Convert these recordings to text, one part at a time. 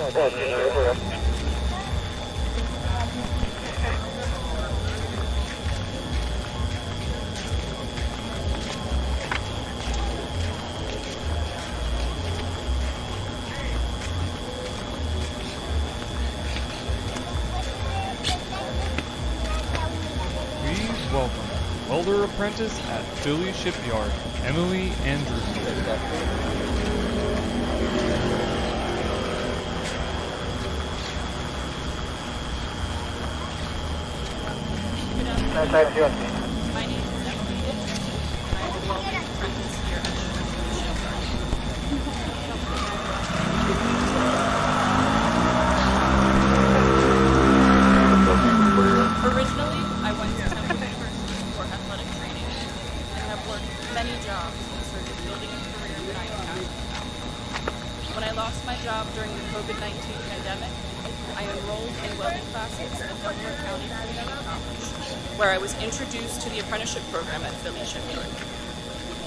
Please welcome welder apprentice at Philly Shipyard, Emily Andrews. My name is Emily Andrews. I'm a welding apprentice here at Philly Shipyard. Originally, I went to Temple University for athletic training and have worked many jobs in search of building a career that I am passionate about. When I lost my job during the COVID-19 pandemic, I enrolled in welding classes at Delaware County Community College, where I was introduced to the apprenticeship program at Philly Shipyard.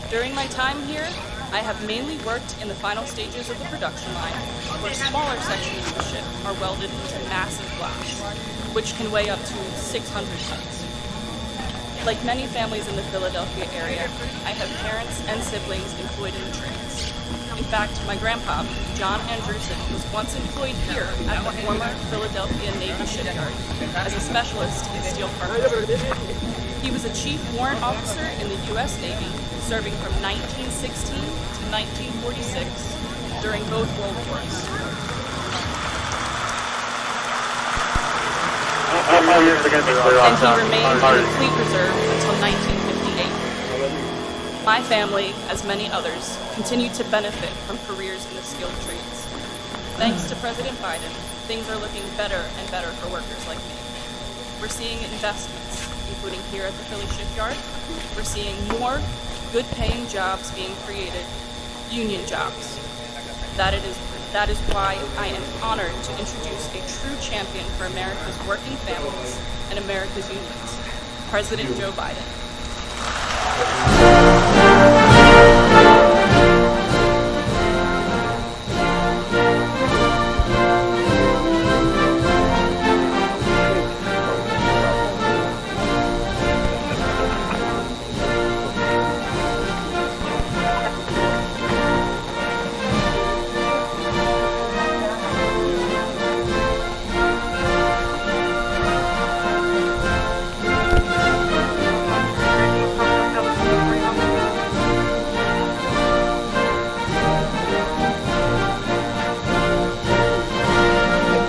During my time here, I have mainly worked in the final stages of the production line, where smaller sections of the ship are welded into massive glass, which can weigh up to 600 tons. Like many families in the Philadelphia area, I have parents and siblings employed in the trades. In fact, my grandpa, John Andrewson, was once employed here at the former Philadelphia Navy shipyard as a specialist in steel carpentry. He was a chief warrant officer in the U.S. Navy, serving from 1916 to 1946 during both World Wars. And he remained in the Fleet Reserve until 1958. My family, as many others, continue to benefit from careers in the skilled trades. Thanks to President Biden, things are looking better and better for workers like me. We're seeing investments, including here at the Philly Shipyard. We're seeing more good-paying jobs being created, union jobs. That is why I am honored to introduce a true champion for America's working families and America's unions, President Joe Biden.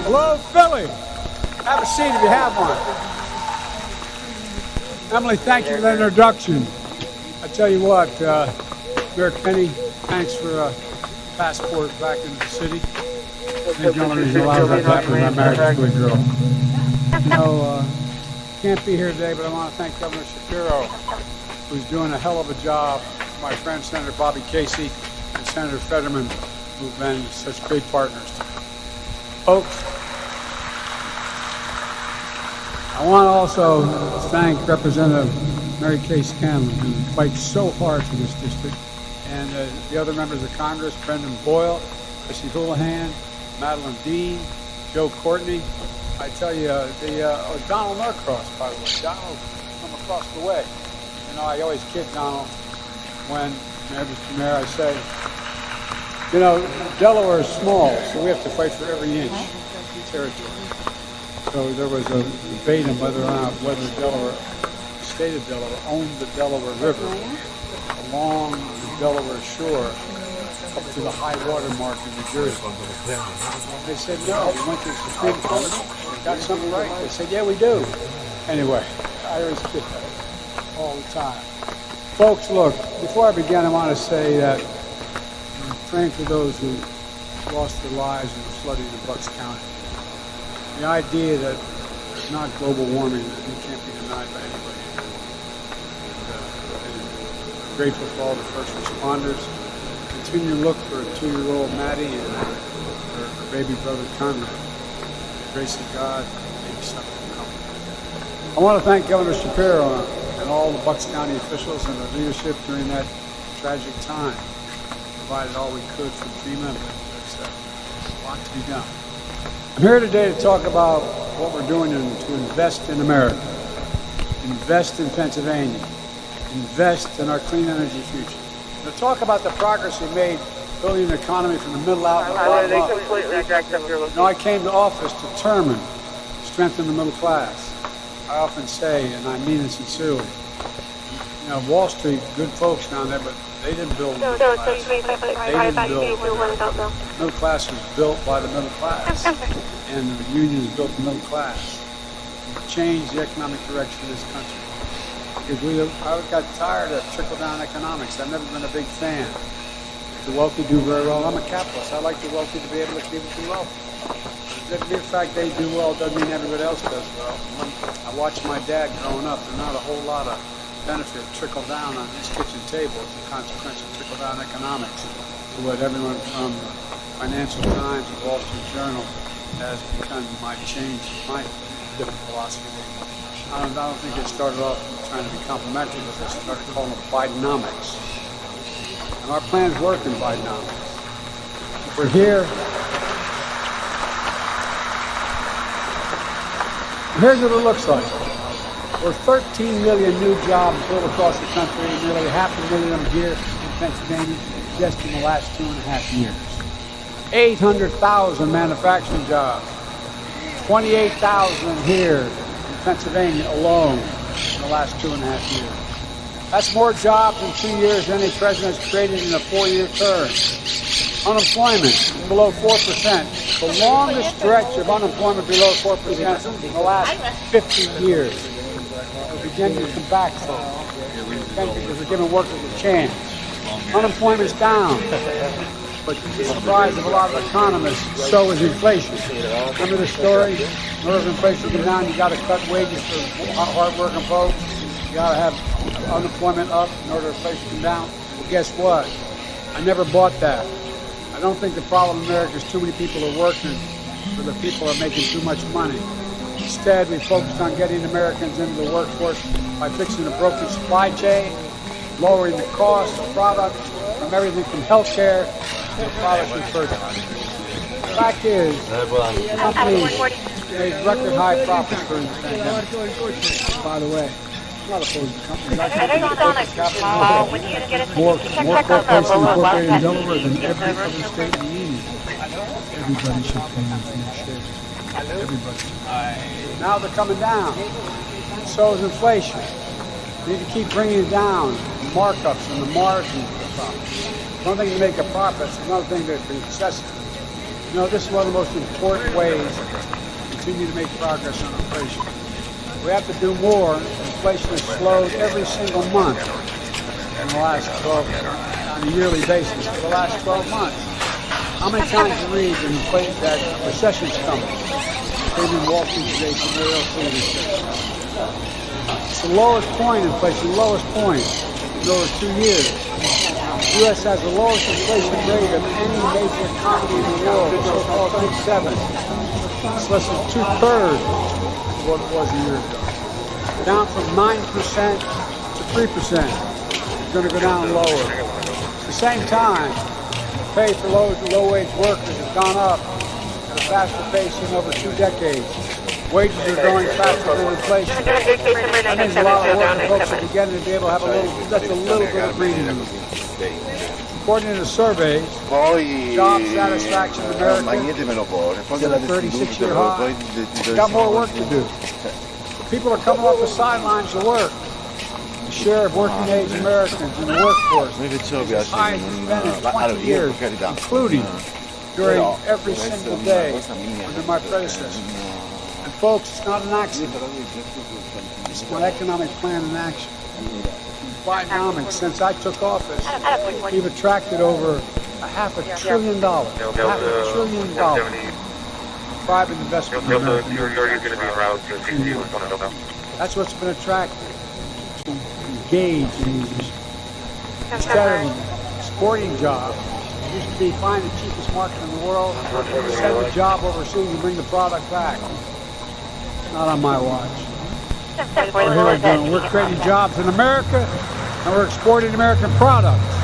Hello, Philly. Have a seat if you have one. Emily, thank you for that introduction. I tell you what, Mayor Kenny, thanks for a passport back into the city. And the only reason why that happened is I married a good girl. You know, can't be here today, but I want to thank Governor Shapiro, who's doing a hell of a job. My friend Senator Bobby Casey and Senator Fetterman, who've been such great partners. Folks, I want to also thank Representative Mary Kay Scanlon, who fights so hard for this district, and the other members of Congress, Brendan Boyle, Chrissy Houlihan, Madeline Dean, Joe Courtney. I tell you, Donald Norcross, by the way. Donald from across the way. You know, I always kid Donald when, Mr. Mayor, I say, you know, Delaware is small, so we have to fight for every inch of territory. So there was a debate on whether or not Delaware, the state of Delaware, owned the Delaware River along the Delaware shore up to the high water mark in New Jersey. They said no. We went to the Supreme Court, got something right. They said, yeah, we do. Anyway, I always kid all the time. Folks, look, before I begin, I want to say that I'm praying for those who lost their lives in the flooding in Bucks County. The idea that it's not global warming can't be denied by anybody. And grateful for all the first responders. Continue to look for 2-year-old Maddie and her baby brother Conrad. The grace of God, maybe something will come. I want to thank Governor Shapiro and all the Bucks County officials and their leadership during that tragic time. Provided all we could for FEMA, but there's a lot to be done. I'm here today to talk about what we're doing to invest in America, invest in Pennsylvania, invest in our clean energy future. To talk about the progress we made building an economy from the middle out and the bottom up. I came to office determined to strengthen the middle class. I often say, and I mean it sincerely, Wall Street, good folks down there, but they didn't build the middle class. The middle class was built by the middle class, and the unions built the middle class. We changed the economic direction of this country. Because I got tired of trickle-down economics. I've never been a big fan. The wealthy do very well. I'm a capitalist. I like the wealthy to be able to keep it too wealthy. The mere fact they do well doesn't mean everybody else does well. When I watched my dad growing up, there's not a whole lot of benefit trickle down on his kitchen table as a consequence of trickle-down economics to what everyone from the Financial Times and Wall Street Journal has become my different philosophy. I don't think it started off trying to be complimentary, but they started calling it Bidenomics. And our plans work in Bidenomics. We're here. Here's what it looks like. We're 13 million new jobs built across the country, and nearly 500,000 of them here in Pennsylvania just in the last 2.5 years. 800,000 manufacturing jobs. 28,000 here in Pennsylvania alone in the last 2.5 years. That's more jobs in 2 years than any president has created in a 4-year term. Unemployment below 4%. The longest stretch of unemployment below 4% in the last 50 years. We're beginning to come back, folks. Because we're giving workers a chance. Unemployment's down. But to the surprise of a lot of economists, so is inflation. Remember the story? In order for inflation to come down, you got to cut wages for hard-working folks. You got to have unemployment up in order for inflation to come down. Well, guess what? I never bought that. I don't think the problem in America is too many people are working, or the people are making too much money. Instead, we focused on getting Americans into the workforce by fixing the broken supply chain, lowering the cost of products, from everything from health care to the products we purchase. The fact is, companies made record high profits during the pandemic. By the way, I'm not opposed to companies. I think more corporations incorporated in Delaware than every other state in the union. Everybody should pay them for their shares. Everybody. Now they're coming down. So is inflation. We need to keep bringing it down. The markups and the margins of the profits. One thing to make a profit, it's another thing to be excessive. This is one of the most important ways to continue to make progress on inflation. We have to do more. Inflation has slowed every single month in the last 12, on a yearly basis, for the last 12 months. How many times you read that recession's coming? Maybe in Wall Street today, somewhere else in the It's the lowest point in inflation, lowest point in over 2 years. The U.S. has the lowest inflation rate of any major economy in the world, the so-called Big Seven. It's less than 2/3 of what it was a year ago. Down from 9% to 3%. It's going to go down lower. At the same time, pay for low-wage workers has gone up at a faster pace in over 2 decades. Wages are growing faster than inflation. That means a lot of working folks are beginning to be able to have a little bit of breathing room. According to surveys, job satisfaction in America is at a 36-year high. We've got more work to do. People are coming off the sidelines to work. The share of working-age Americans in the workforce is as high as it's been in 20 years, including during every single day under my predecessor. And folks, it's not an accident. It's an economic plan in action. Bidenomics, since I took office, we've attracted over $500 billion. $500 billion private investment in America. That's what's been attracted to engage in these. Instead of exporting jobs, it used to be find the cheapest market in the world, send the job overseas and bring the product back. Not on my watch. We're creating jobs in America, and we're exporting American products.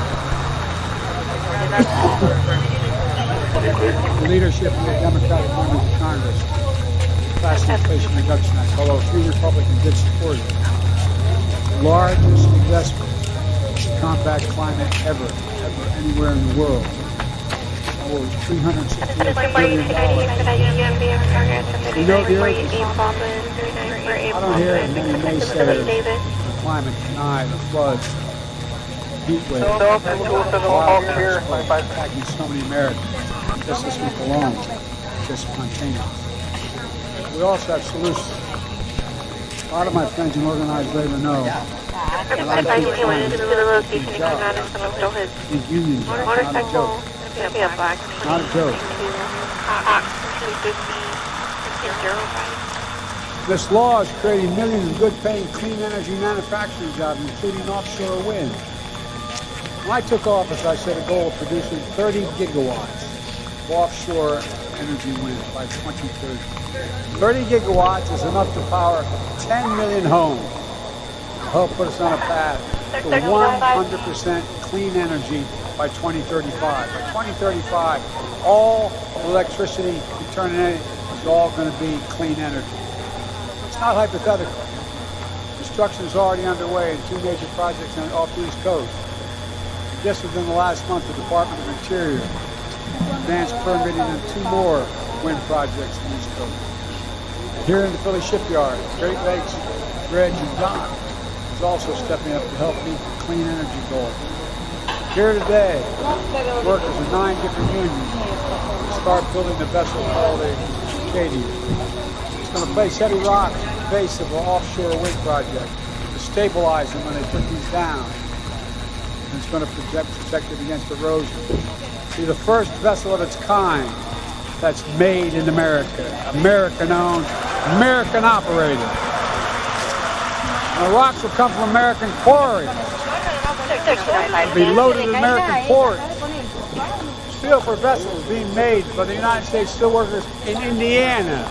the leadership of the Democratic members of Congress passed the Inflation Reduction Act, although 3 Republicans did support it. The largest investment to combat climate ever anywhere in the world. Over $368 billion. We know the earth is, I don't hear many naysayers of climate deny the floods, heat waves, wildfires attacking so many Americans. Just this week alone, just spontaneous. We also have solutions. A lot of my friends in organized labor know that I think climate is a job. These unions are not a joke. Not a joke. This law is creating millions of good-paying clean energy manufacturing jobs, including offshore wind. When I took office, I set a goal of producing 30 gigawatts of offshore energy wind by 2030. 30 gigawatts is enough to power 10 million homes. Help put us on a path to 100% clean energy by 2035. By 2035, all electricity we turn in is all going to be clean energy. It's not hypothetical. Construction is already underway in 2 major projects off the East Coast. Just within the last month, the Department of Interior advanced permitting on 2 more wind projects on the East Coast. Here in the Philly shipyard, Great Lakes Dredge and Dock is also stepping up to help meet the clean energy goal. Here today, workers in 9 different unions start building the vessel called a Katie. It's going to place heavy rocks at the base of an offshore wind project to stabilize them when they put these down. And it's going to protect it against erosion. Be the first vessel of its kind that's made in America, American-owned, American-operated. And the rocks will come from American quarries. They'll be loaded in American ports. Steel for vessels being made by the United States steelworkers in Indiana.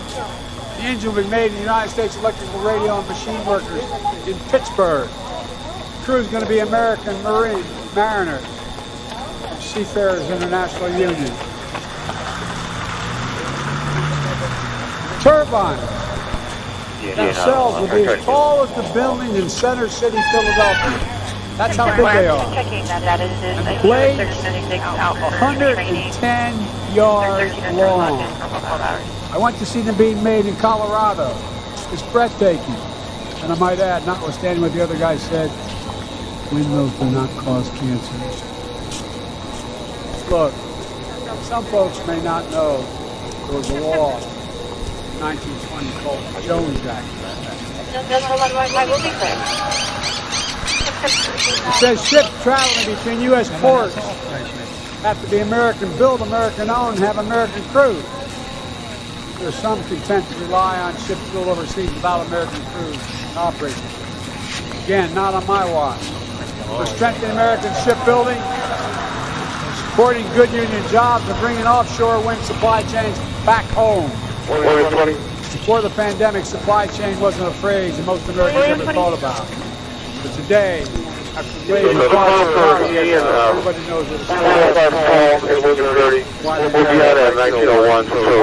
The engine will be made in the United States electrical radio and machine workers in Pittsburgh. The crew is going to be American mariners from Seafarers International Union. Turbines themselves will be as tall as the buildings in Center City, Philadelphia. That's how big they are. And blades 110 yards long. I went to see them being made in Colorado. It's breathtaking. And I might add, notwithstanding what the other guy said, windmills do not cause cancer. Look, some folks may not know there was a law in 1920 called the Jones Act. It says ships traveling between U.S. ports have to be American-built, American-owned, and have American crews. There's some content to rely on ships built overseas without American crews and operators. Again, not on my watch. We're strengthening American shipbuilding, supporting good union jobs, and bringing offshore wind supply chains back home. Before the pandemic, supply chain wasn't a phrase that most Americans ever thought about. But today, after raising costs, everybody knows what it's about.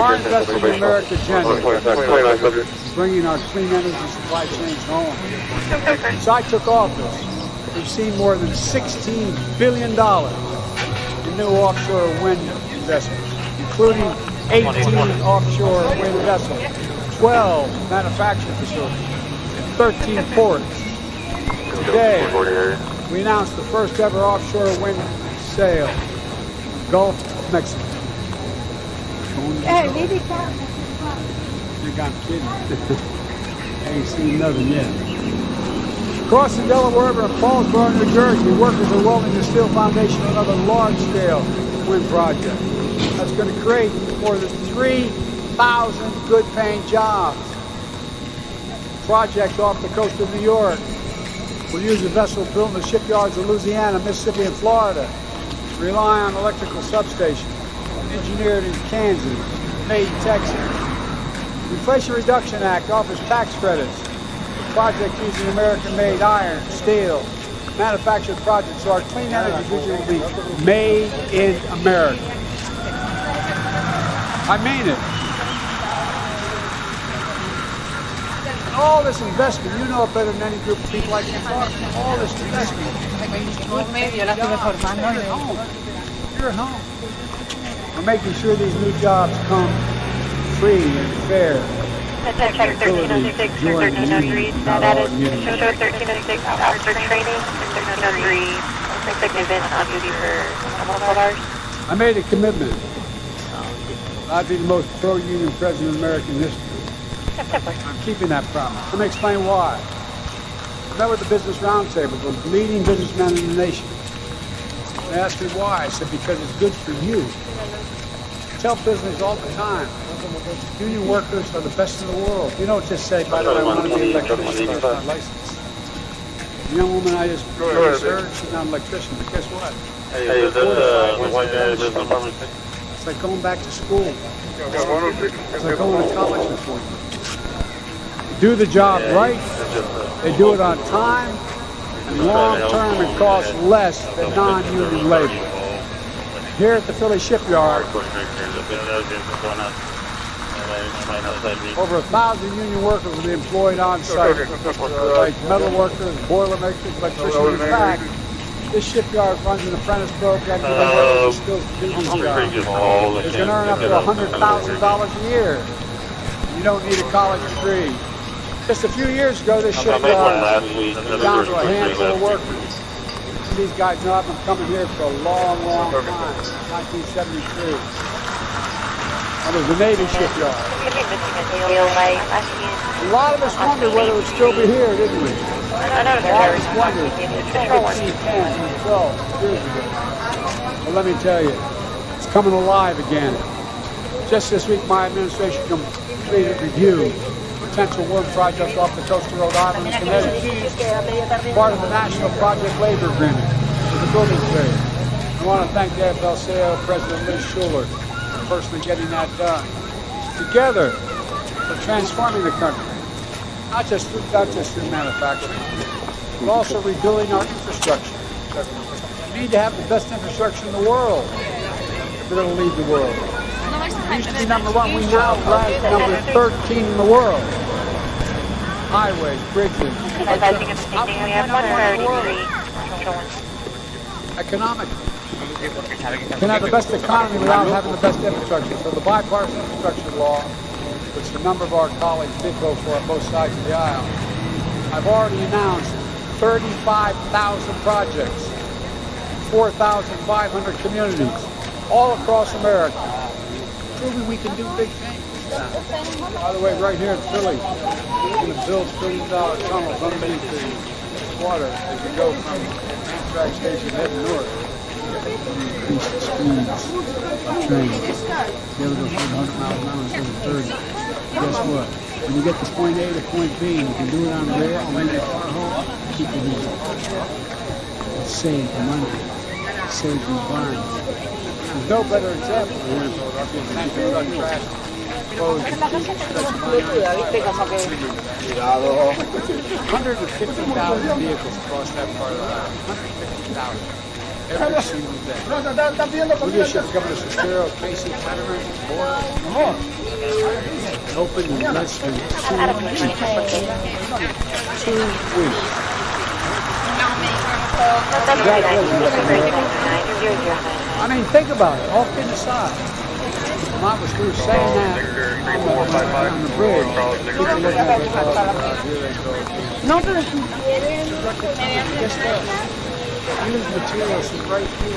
Our investment in America generally, bringing our clean energy supply chains home. Since I took office, we've seen more than $16 billion in new offshore wind investments, including 18 offshore wind vessels, 12 manufacturing facilities, and 13 ports. Today, we announced the first ever offshore wind sail, Gulf of Mexico. I think I'm kidding. I ain't seen nothing yet. Across the Delaware River in Paulsboro, New Jersey, workers are welding the steel foundation of another large-scale wind project. That's going to create more than 3,000 good-paying jobs. Project off the coast of New York will use a vessel built in the shipyards of Louisiana, Mississippi, and Florida. Rely on electrical substations, engineered in Kansas, made in Texas. The Inflation Reduction Act offers tax credits for projects using American-made iron, steel, manufactured projects, so our clean energy future will be made in America. I mean it. All this investment, you know it better than any group of people like you. All this investment. You're at home. We're making sure these new jobs come free and fair. Check 1306 or 1303. That is show 1306 hours for training. 1303. Looks like they've been on duty for almost 12 hours. I made a commitment. I'd be the most pro-union president in American history. I'm keeping that promise. Let me explain why. I met with the Business Roundtable, the leading businessmen in the nation. They asked me why. I said, because it's good for you. I tell business all the time, union workers are the best in the world. You don't just say, by the way, I want to be an electrician, that's my license. The young woman I just heard, she's not an electrician, but guess what? Hey, is that the white guy that lives in apartment 6? It's like going back to school. It's like going to college before you. Do the job right, they do it on time, and long term it costs less than non-union labor. Here at the Philly shipyard, over 1,000 union workers will be employed on site, like metal workers, boiler makers, electricians. In fact, this shipyard runs an apprentice program to the skills to do this job. It's going to earn up to $100,000 a year. You don't need a college degree. Just a few years ago, this shipyard was down to a handful of workers. These guys know I've been coming here for a long, long time, since 1973. I was a Navy shipyard. A lot of us wondered whether it would still be here, didn't we? A lot of us wondered 15, 10, 12 years ago. Well, let me tell you, it's coming alive again. Just this week, my administration completed review potential work projects off the coast of Rhode Island and Connecticut. Part of the National Project Labor Agreement with the building trade. I want to thank the AFL-CIO President Liz Schuler for personally getting that done. Together, we're transforming the country, not just through manufacturing, but also rebuilding our infrastructure. We need to have the best infrastructure in the world if we're going to lead the world. We used to be number one, we now rank number 13 in the world. Highways, bridges. Economically. You can have the best economy without having the best infrastructure. So the bipartisan infrastructure law, which a number of our colleagues did vote for on both sides of the aisle, I've already announced 35,000 projects, 4,500 communities, all across America, proving we can do big things. By the way, right here in Philly, we're going to build billion-dollar tunnels underneath the water as you go from Amtrak station heading north. Increase the speeds of trains. The other goes 100 miles an hour instead of 30. Guess what? When you get to point A to point B, and you can do it on rail and when you get far home, keep it easy. It saves money. It saves the environment. There's no better example here in Philadelphia than thank you about trash. 150,000 vehicles across that part of the island. 150,000 every single day. Leadership Governor Shapiro, Casey, Fetterman, Boyle, opened in less than 2 weeks. I mean, think about it. All kidding aside. We were saying that on the bridge. People looking at it, here they go. No, but just use materials from right here.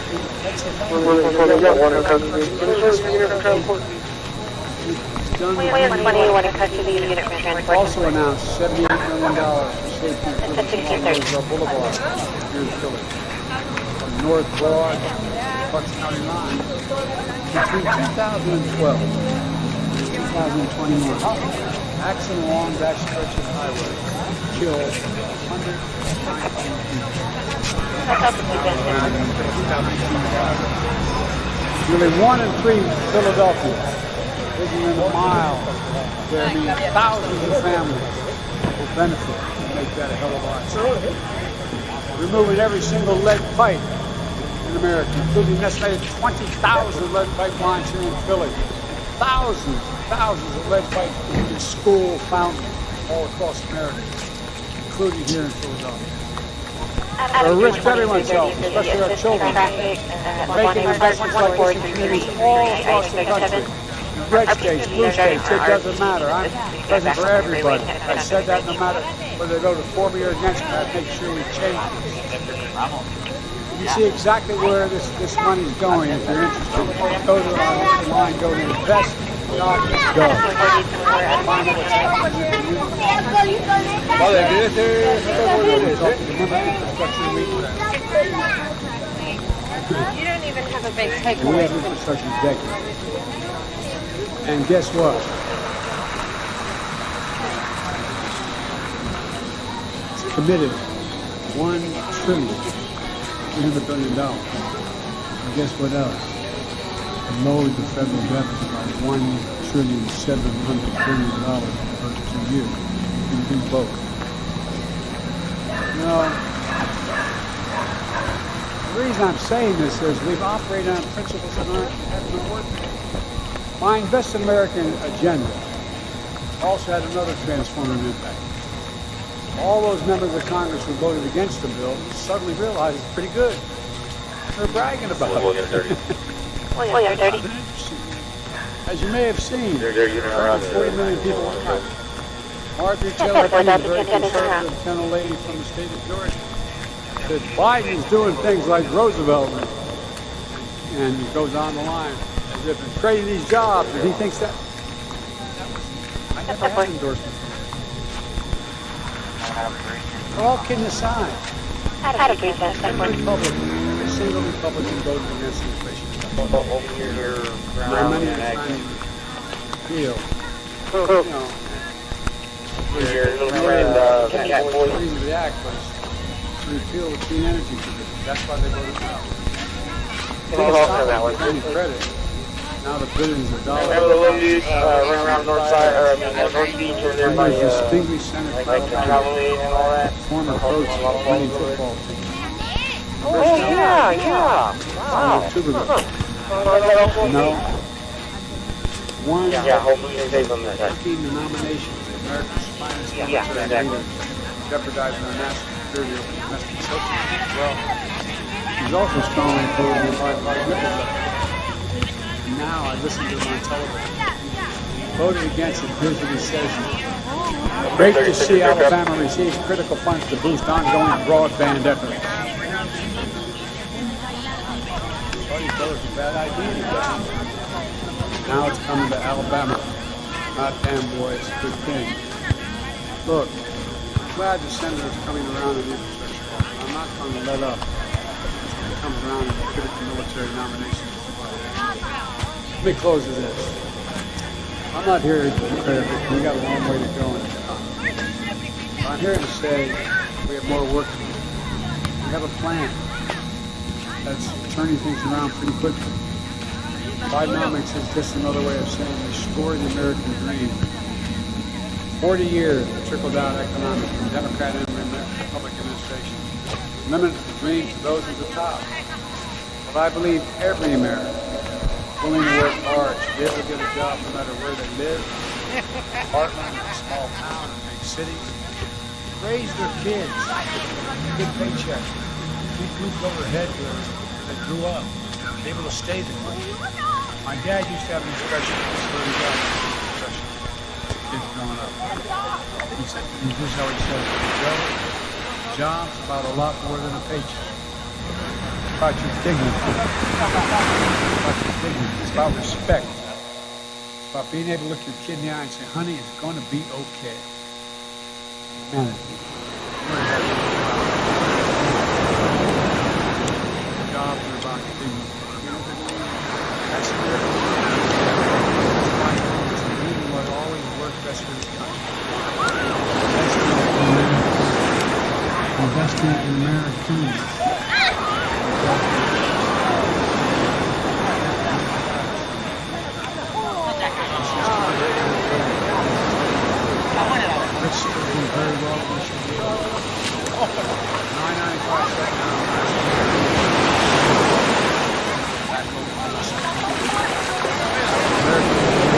Also announced $78 million for safety improvements on Boulevard here in Philly. From North Broad, Bucks County line. Between 2012 and 2021, accident along that stretch of highway killed 119 people. Nearly 1 in 3 Philadelphians living in a mile there means thousands of families will benefit and make that a hell of a lot. Removing every single lead pipe in America, including an estimated 20,000 lead pipe lines here in Philly. thousands of lead pipe in school fountains all across America, including here in Philadelphia. They're rich to everyone's help, especially our children, making investments like this in communities all across the country. Red states, blue states, it doesn't matter. I'm present for everybody. I said that no matter whether they voted for me or against me, I'd make sure we change this. You see exactly where this money's going. If you're interested, go to our line, go to invest. Go. Find out what's happening in the community. Infrastructure week. You don't even have a big take. We have infrastructure decades. And guess what? It's committed $1.3 trillion. And guess what else? It lowered the federal deficit by $1.7 trillion in the first 2 years. You can do both. You know, the reason I'm saying this is we've operated on principles that haven't been working. My Invest in America agenda also had another transformative impact. All those members of Congress who voted against the bill suddenly realized it's pretty good. They're bragging about it. Well, you're dirty. As you may have seen, 40 million people went out. Marjorie Taylor Greene, a very conservative gentle lady from the state of Georgia, said Biden's doing things like Roosevelt, and it goes on the line. As if it's creating these jobs, and he thinks that. I never had endorsement from him. All kidding aside, every single Republican voted against the inflation. My money is trying to feel, the reason of the act was to repeal the clean energy provision. That's why they voted no. Any credit. Now the billions of dollars. Remember the little dudes running around North Side, North Beach over there by distinguished senator like Callaway and all that? Former coach of the winning football team. Oh, yeah. Wow. No. One. Yeah, hopefully they take them that. Working the nominations of America's finest exactly. jeopardizing our national security over domestic subsidies as well. He's also strongly opposed the five and now I listen to him on television. He voted against it. Here's what he says. Great to see Alabama receives critical funds to boost ongoing broadband efforts. Well, he thought it was a bad idea. Now it's coming to Alabama. Not damn boy, it's a good thing. Look, I'm glad the senator's coming around on the infrastructure law. I'm not going to let up. He comes around and critical military nominations. Let me close with this. I'm not here to declare victory. We got a long way to go in this country. I'm here to say we have more work to do. We have a plan that's turning things around pretty quickly. Bidenomics is just another way of saying restore the American dream. 40 years of trickle-down economics from Democrat and Republican administration. Limited the dream to those at the top. But I believe every American willing to work hard to be able to get a job no matter where they live, apartment, in a small town, in big cities, raise their kids, good paycheck, keep roof over their head where they grew up, be able to stay there. My dad used to have an expression, kids growing up. Here's how he said it. Joe, job's about a lot more than a paycheck. It's about your dignity. It's about respect. It's about being able to look your kid in the eye and say, honey, it's going to be okay. Amen. Jobs are about dignity. That's the reason why I always work best for this country. Investing in Americans. It's doing very well this year. 995 second American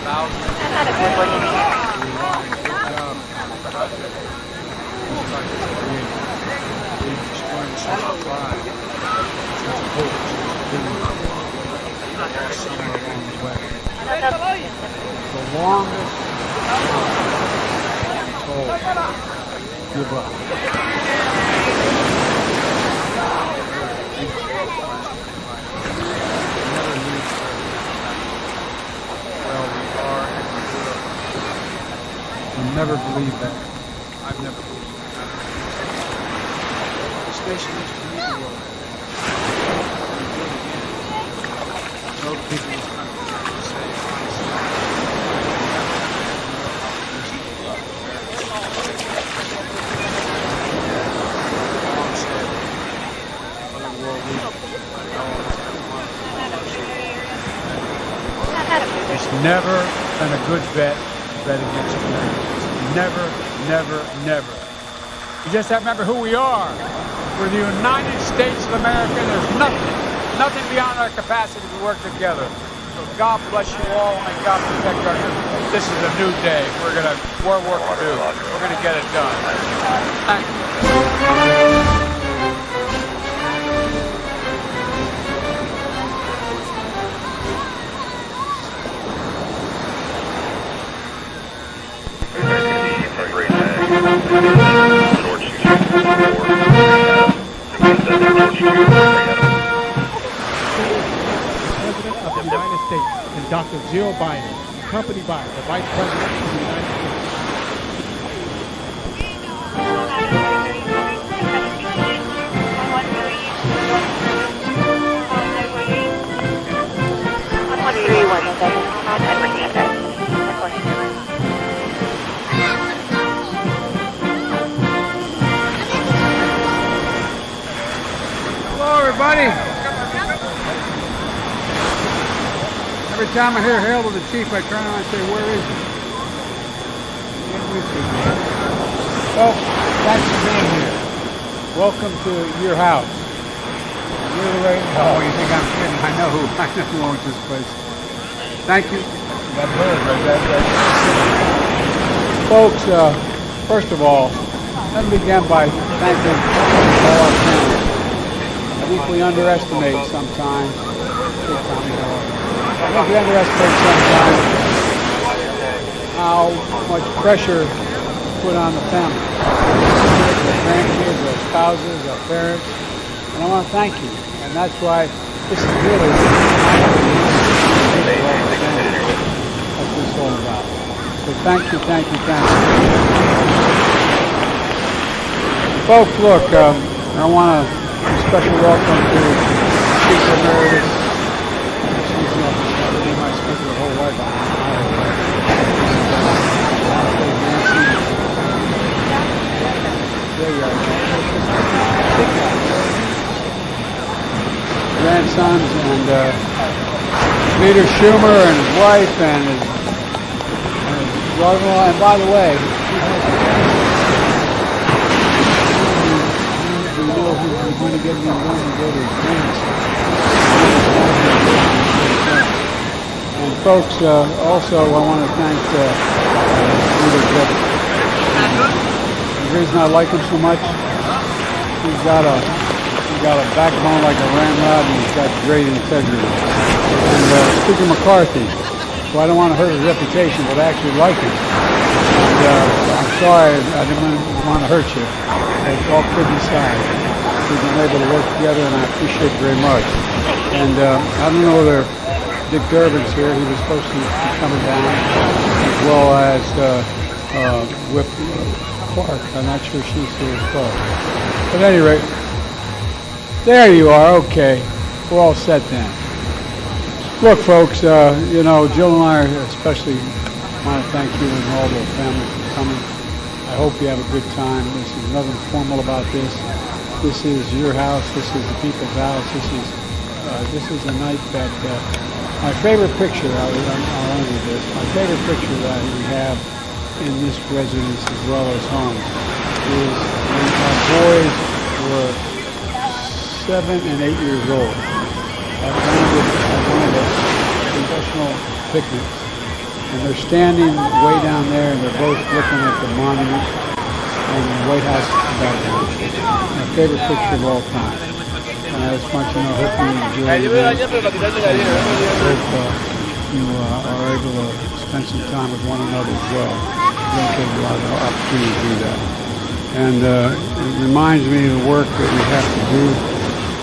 thousands of Out of 448. These projects are created. They've destroyed the sense of pride, sense of hope, sense of dignity. Somewhere along the way. The longest told, give up. Never leave well, we are and we will. You'll never believe that. I've never believed that. This nation used to lead the world. We do it again. No people in this country have to say honestly. Long said, other world leaders, it's never been a good bet against America. Never, never, never. You just have to remember who we are. We're the United States of America. There's nothing beyond our capacity to work together. So God bless you all and God protect our country. This is a new day. We're more work to do. We're gonna get it done. Thank you. President of the United States and Dr. Jill Biden, accompanied by the Vice President of the United States. Hello, everybody. Every time I hear hail to the chief, I turn around and say, where is he? Well, thanks for being here. Welcome to your house. You're the way. Oh, you think I'm kidding? I know who owns this place. Thank you. That bird right there. Folks, first of all, let me begin by thanking all our family. I think we underestimate sometimes. I think we underestimate sometimes how much pressure put on the family. Our grandkids, our spouses, our parents. And I want to thank you. And that's why this is really what this is all about. So thank you. Folks, look, I want to special welcome to Speaker Emeritus. She's my speaker the whole life. There you are. Grandsons and Leader Schumer and his wife and his brother-in-law. And by the way, we know who's going to get me when we go to his grandson. And folks, also I want to thank Leader Jeff. The reason I like him so much, he's got a backbone like a ramrod, and he's got great integrity. And Speaker McCarthy, so I don't want to hurt his reputation, but I actually like him. And I'm sorry, I didn't want to hurt you. It's all kidding aside. We've been able to work together, and I appreciate it very much. And I don't know whether Dick Durbin's here. He was supposed to be coming down, as well as Whip Clark. I'm not sure she's here as well. But at any rate, there you are. Okay, we're all set then. Look, folks, you know, Jill and I especially want to thank you and all the family for coming. I hope you have a good time. This is nothing formal about this. This is your house. This is the people's house. This is a night that my favorite picture. I'll end with this. My favorite picture that we have in this residence as well as home is when our boys were 7 and 8 years old. I wanted to congressional picnics, and they're standing way down there, and they're both looking at the monument, and the White House is back down. My favorite picture of all time. And I just want you to know, hope you enjoy it. You are able to spend some time with one another as well. You don't get a lot of opportunity to do that. And it reminds me of the work that we have to do.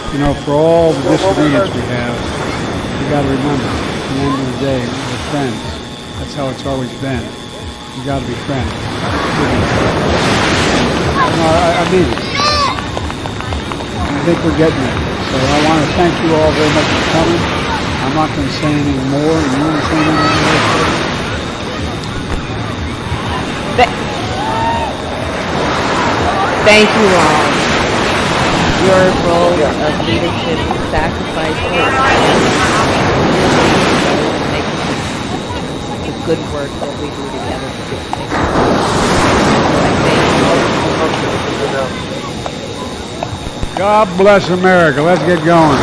You know, for all the disagreements we have, you got to remember, at the end of the day, we're friends. That's how it's always been. You got to be friends. No, I mean it. I think we're getting there. So I want to thank you all very much for coming. I'm not going to say anything more. You want to say anything more? Thank you all. Your role of leadership and sacrifice makes the good work that we do together. God bless America. Let's get going.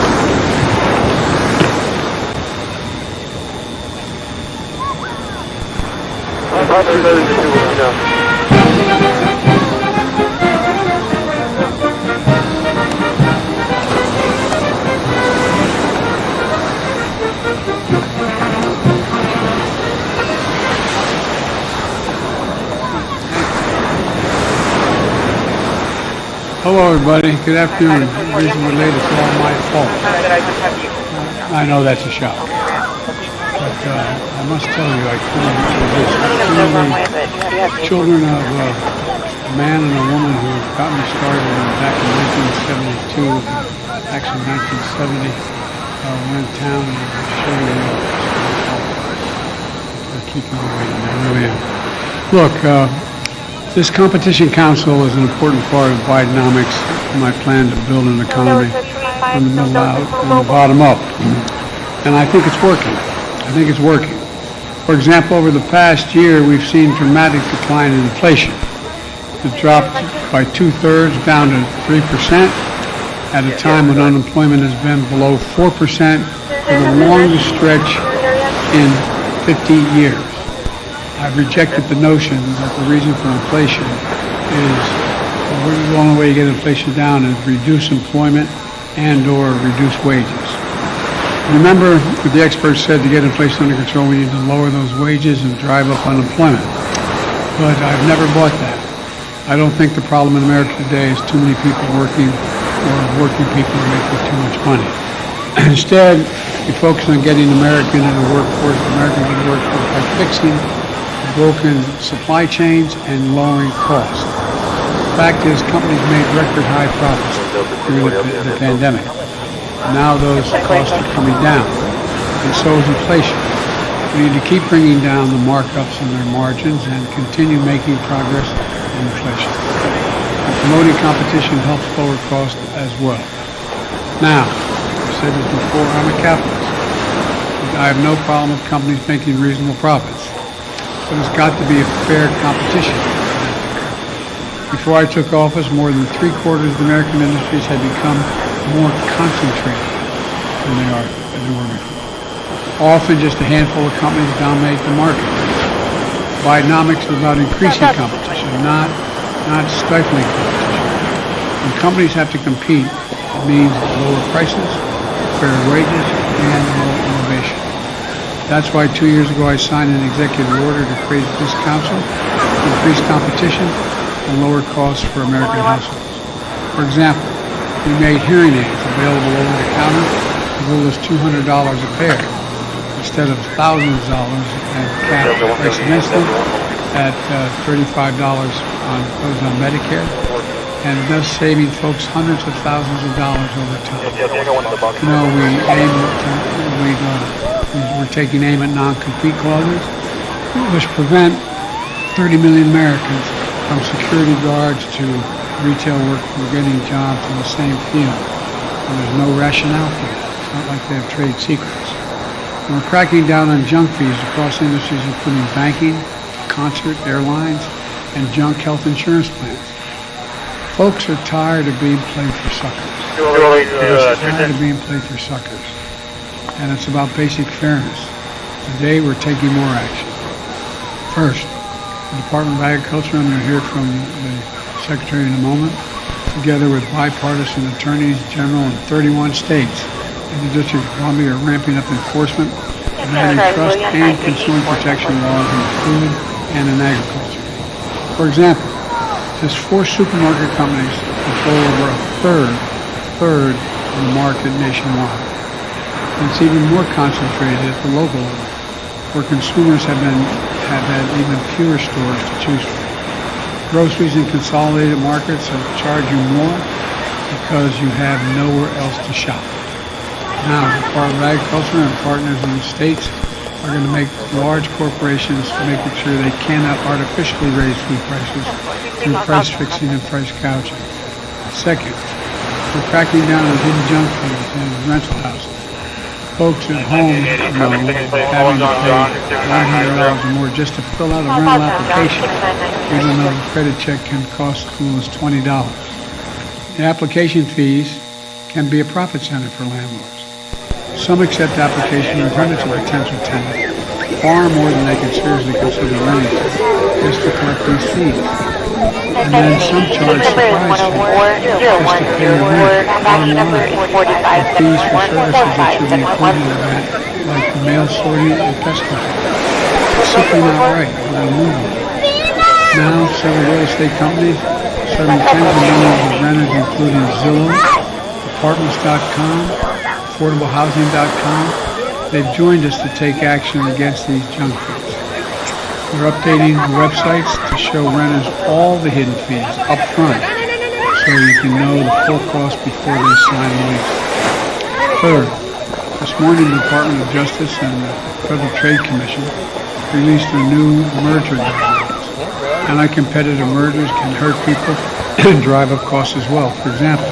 Hello, everybody. Good afternoon. The reason we're late is all my fault. I know that's a shock. But I must tell you, I couldn't resist. The children of a man and a woman who got me started back in 1972, actually 1970, were in town and showed me. They're keeping me waiting. I really am. Look, this competition council is an important part of Bidenomics, my plan to build an economy from the middle out and the bottom up. And I think it's working. I think it's working. For example, over the past year, we've seen dramatic decline in inflation. It dropped by 2/3 down to 3% at a time when unemployment has been below 4% for the longest stretch in 50 years. I've rejected the notion that the reason for inflation is, the only way you get inflation down is reduce employment and or reduce wages. Remember what the experts said: to get inflation under control, we need to lower those wages and drive up unemployment. But I've never bought that. I don't think the problem in America today is too many people working or working people are making too much money. Instead, we focus on getting America into the workforce by fixing broken supply chains and lowering costs. The fact is, companies made record high profits during the pandemic. Now those costs are coming down, and so is inflation. We need to keep bringing down the markups in their margins and continue making progress in inflation. And promoting competition helps lower costs as well. Now, I've said this before, I'm a capitalist. I have no problem with companies making reasonable profits. But it's got to be a fair competition. Before I took office, more than 3/4 of the American industries had become more concentrated than they were before. Often just a handful of companies dominate the market. Bidenomics is about increasing competition, not stifling competition. When companies have to compete, it means lower prices, fair wages, and more innovation. That's why 2 years ago I signed an executive order to create this council to increase competition and lower costs for American households. For example, we made hearing aids available over the counter as little as $200 a pair, instead of thousands of dollars and capped price against them at $35 on those on Medicare, and thus saving folks hundreds of thousands of dollars over time. You know, we're taking aim at non-compete clauses, which prevent 30 million Americans from security guards to retail workers getting jobs in the same field. And there's no rationale for that. It's not like they have trade secrets. And we're cracking down on junk fees across industries, including banking, concert, airlines, and junk health insurance plans. Folks are tired of being played for suckers. They're tired of being played for suckers. And it's about basic fairness. Today we're taking more action. First, the Department of Agriculture, I'm going to hear from the Secretary in a moment, together with bipartisan attorneys general in 31 states in the District of Columbia, are ramping up enforcement of antitrust and consumer protection laws in food and in agriculture. For example, just 4 supermarket companies control over a third of the market nationwide. And it's even more concentrated at the local level, where consumers have had even fewer stores to choose from. Groceries in consolidated markets will charge you more because you have nowhere else to shop. Now, the Department of Agriculture and partners in the states are going to make large corporations making sure they cannot artificially raise food prices through price fixing and price gouging. Second, we're cracking down on hidden junk foods and rental houses. Folks at home know having to pay $100 or more just to fill out a rental application, even though the credit check can cost as little as $20. The application fees can be a profit center for landlords. Some accept application return to a potential tenant far more than they can seriously consider renting to, just to collect these fees. And then some charge surprise fees just to pay your rent online, and fees for services that should be included in that, like mail sorting or pest control. It's simply not right without moving. Now, several real estate companies serving tens of millions of renters, including Zillow, Apartments.com, AffordableHousing.com, they've joined us to take action against these junk fees. We're updating the websites to show renters all the hidden fees up front so you can know the full cost before they sign a lease. Third, this morning the Department of Justice and the Federal Trade Commission released their new merger guidelines. Anti-competitive mergers can hurt people and drive up costs as well. For example,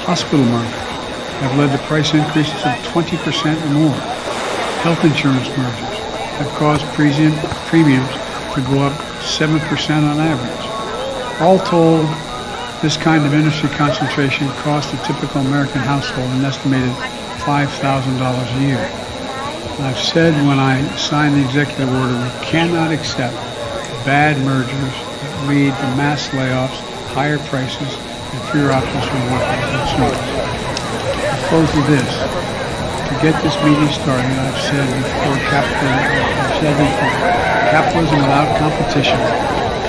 hospital mergers have led to price increases of 20% or more. Health insurance mergers have caused premiums to go up 7% on average. All told, this kind of industry concentration costs a typical American household an estimated $5,000 a year. And I've said when I signed the executive order, we cannot accept bad mergers that lead to mass layoffs, higher prices, and fewer options for workers and consumers. Close with this. To get this meeting started, I've said before, capitalism without competition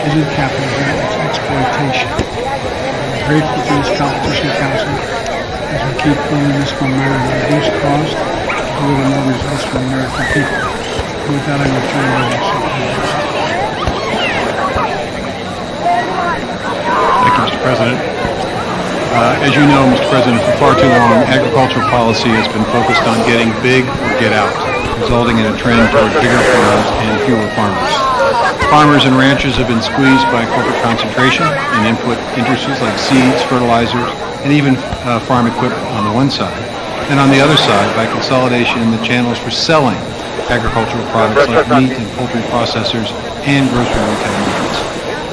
isn't capitalism, it's exploitation. I'm grateful to this Competition Council as we keep building this momentum to reduce cost and deliver more results for the American people. With that, I'm going to turn it over to Secretary. Thank you, Mr. President. As you know, Mr. President, for far too long, agricultural policy has been focused on getting big or get out, resulting in a trend toward bigger farms and fewer farmers. Farmers and ranchers have been squeezed by corporate concentration in input industries like seeds, fertilizers, and even farm equipment on the one side, and on the other side by consolidation in the channels for selling agricultural products like meat and poultry processors and grocery retail markets.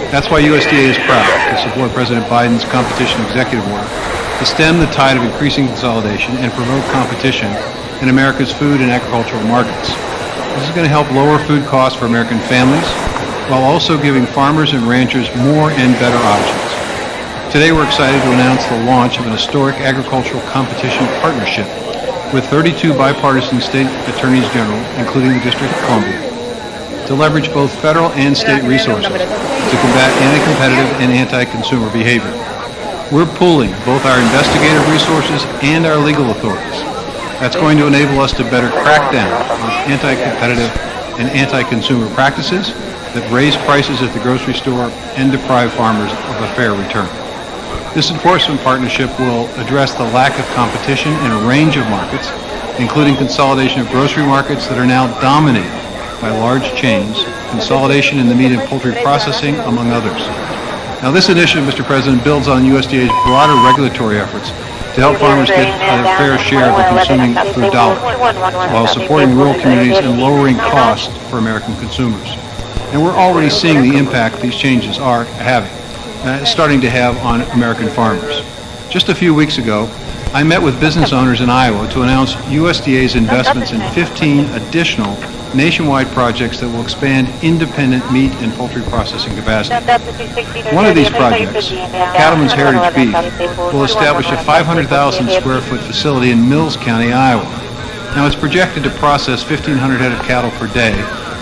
That's why USDA is proud to support President Biden's competition executive order to stem the tide of increasing consolidation and promote competition in America's food and agricultural markets. This is going to help lower food costs for American families while also giving farmers and ranchers more and better options. Today we're excited to announce the launch of an historic agricultural competition partnership with 32 bipartisan state attorneys general, including the District of Columbia, to leverage both federal and state resources to combat anti-competitive and anti-consumer behavior. We're pooling both our investigative resources and our legal authorities. That's going to enable us to better crack down on anti-competitive and anti-consumer practices that raise prices at the grocery store and deprive farmers of a fair return. This enforcement partnership will address the lack of competition in a range of markets, including consolidation of grocery markets that are now dominated by large chains, consolidation in the meat and poultry processing, among others. Now, this initiative, Mr. President, builds on USDA's broader regulatory efforts to help farmers get a fair share of the consuming food dollar, while supporting rural communities and lowering costs for American consumers. And we're already seeing the impact these changes are having, starting to have on American farmers. Just a few weeks ago, I met with business owners in Iowa to announce USDA's investments in 15 additional nationwide projects that will expand independent meat and poultry processing capacity. One of these projects, Cattlemen's Heritage Beef, will establish a 500,000 square foot facility in Mills County, Iowa. Now, it's projected to process 1,500 head of cattle per day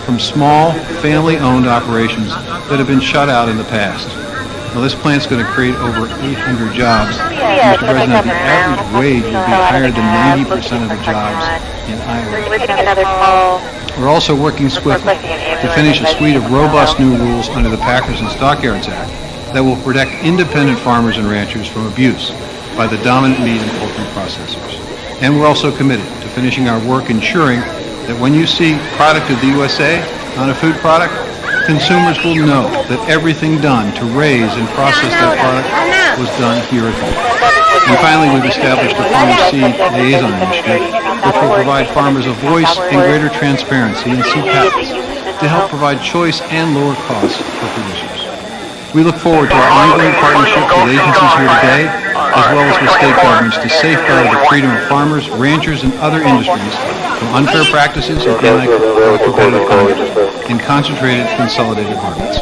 from small, family-owned operations that have been shut out in the past. Well, this plant's going to create over 800 jobs. Mr. President, the average wage will be higher than 90% of the jobs in Iowa. We're also working swiftly to finish a suite of robust new rules under the Packers and Stockyards Act that will protect independent farmers and ranchers from abuse by the dominant meat and poultry processors. And we're also committed to finishing our work ensuring that when you see product of the USA on a food product, consumers will know that everything done to raise and process that product was done here at home. And finally, we've established a farmer seed liaison initiative, which will provide farmers a voice and greater transparency in seed patents to help provide choice and lower costs for producers. We look forward to our ongoing partnership with agencies here today, as well as with state governments, to safeguard the freedom of farmers, ranchers, and other industries from unfair practices and anti-competitive conduct in concentrated, consolidated markets.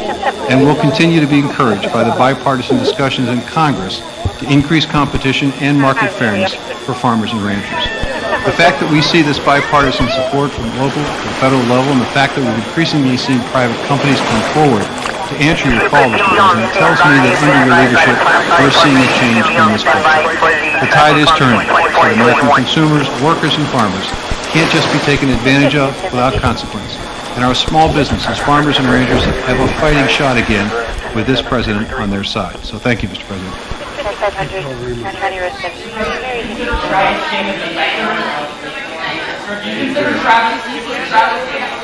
And we'll continue to be encouraged by the bipartisan discussions in Congress to increase competition and market fairness for farmers and ranchers. The fact that we see this bipartisan support from local to federal level, and the fact that we've increasingly seen private companies come forward to answer your call, Mr. President, tells me that under your leadership, we're seeing a change in this country. The tide is turning, so that American consumers, workers, and farmers can't just be taken advantage of without consequence. And our small businesses, farmers and ranchers, have a fighting shot again with this president on their side. So thank you, Mr. President. Travis